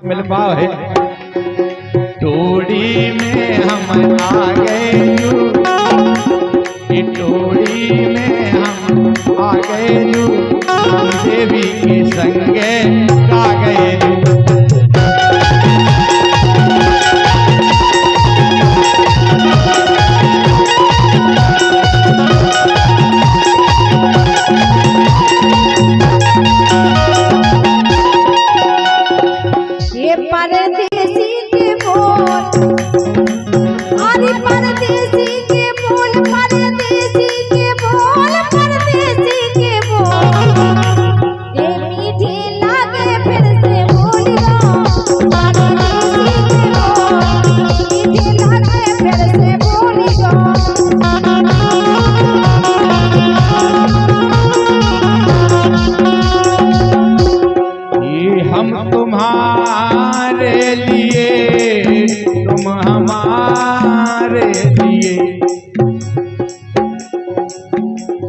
मिल पावे। टोड़ी में हम आ गए जू, टोड़ी में हम आ गए जू, देवी के संगे गा गए जू।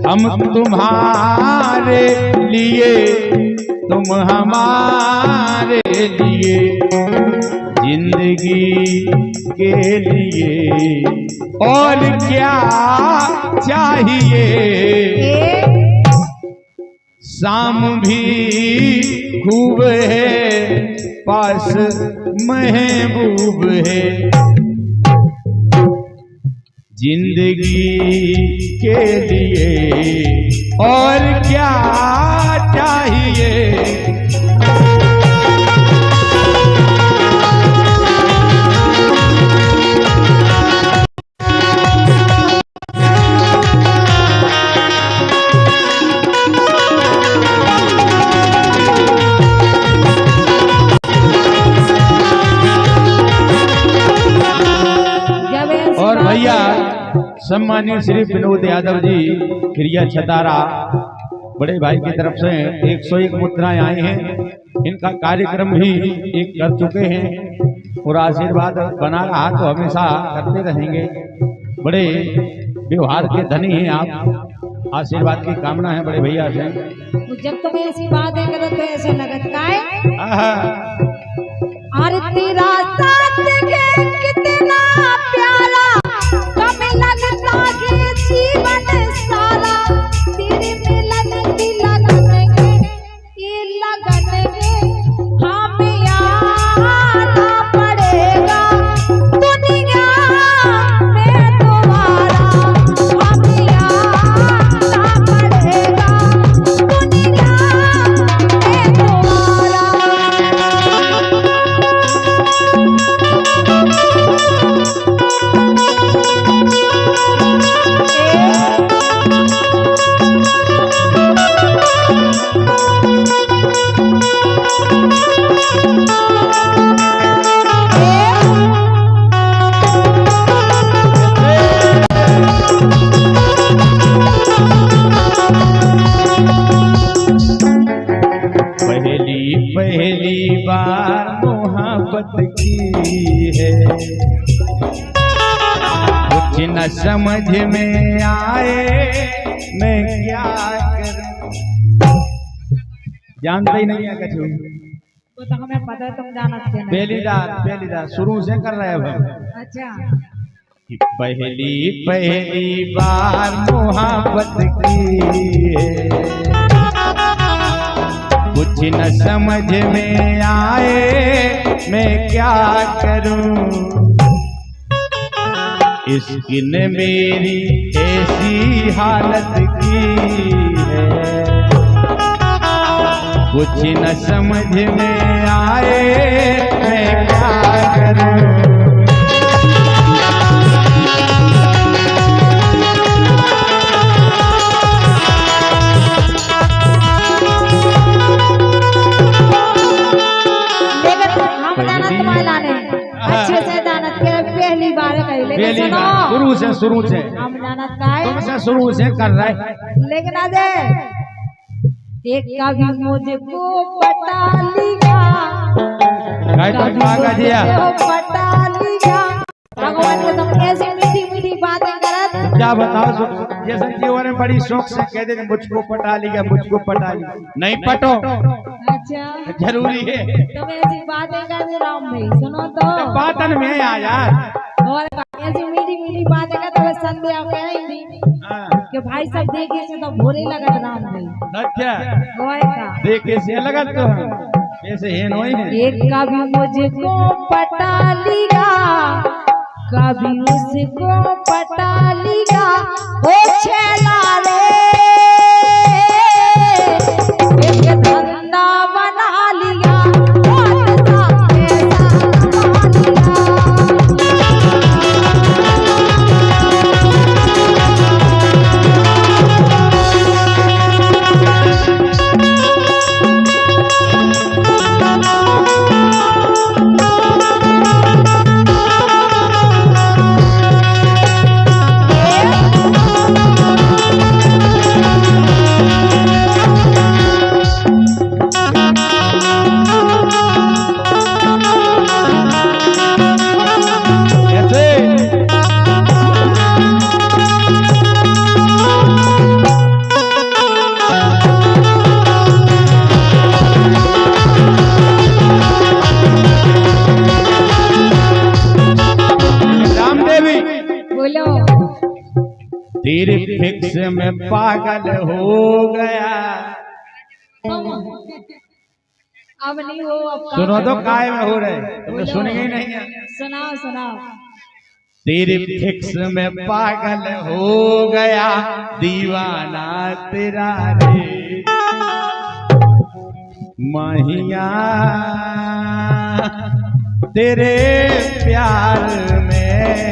हम तुम्हारे लिए तुम हमारे लिए, जिंदगी के लिए और क्या चाहिए। शाम भी खूब है पास महबूब है, जिंदगी के लिए और क्या चाहिए। और भैया सम्मानित श्री विनोद यादव जी क्रिया छतारा बड़े भाई की तरफ से 101 मुद्राएं आई हैं। इनका कार्यक्रम भी एक कर चुके हैं और आशीर्वाद बना रहा तो हमेशा करते रहेंगे। बड़े व्यवहार के धनी हैं आप, आशीर्वाद की कामना है बड़े भैया से। जब तुम ऐसी बातें करो तो ऐसे लगत का है। अरे तेरा साथ कितना प्यारा, कम लगता है जीवन सारा, तेरे मिलन की लगन के ये लगन के हमें आना पड़ेगा दुनिया में दोबारा, हमें आना पड़ेगा दुनिया में दोबारा। पहली बार मोहब्बत की है, कुछ न समझ में आए मैं क्या करूं। जानते ही नहीं है कछु, वो तो हमें पता है, तुम जानते हैं। पहली शुरू से कर रहे हैं। अच्छा। पहली बार मोहब्बत की है, कुछ न समझ में आए मैं क्या करूं। इश्क ने मेरी ऐसी हालत की है, कुछ न समझ में आए मैं क्या करूं। शुरू से हम जानत का है, तुमसे शुरू से कर रहे, लेकिन आज एक कभी मुझको पटा लिया, कभी मुझको पटा लिया। भगवान को तुम ऐसी मीठी मीठी बातें करत, क्या बताओ। जैसे जीवन में बड़ी शौक से कह देते मुझको पटा लिया, मुझको पटा लिया। नहीं पटो, अच्छा जरूरी है। तुम ऐसी बातें कर राम भाई, सुनो तो बातन में आ यार। और ऐसी मीठी मीठी बातें कर तो संध्या कहेंगी कि भाई सब देखे से तो भोरे लगत राम भाई। अच्छा गोय का देखे से लगत तो ऐसे है नोई है। एक कभी मुझको पटा लिया, कभी उसको पटा लिया, ओ छेला रे एक धंधा बना लिया, बहुत सा पैसा तेरे फिक्स में पागल हो गया। अब नहीं हो, अब सुनो तो काय में हो रहे, तुमने सुनेंगे ही नहीं है। सुनाओ सुनाओ। तेरे फिक्स में पागल हो गया, दीवाना तेरा रे महिया, तेरे प्यार में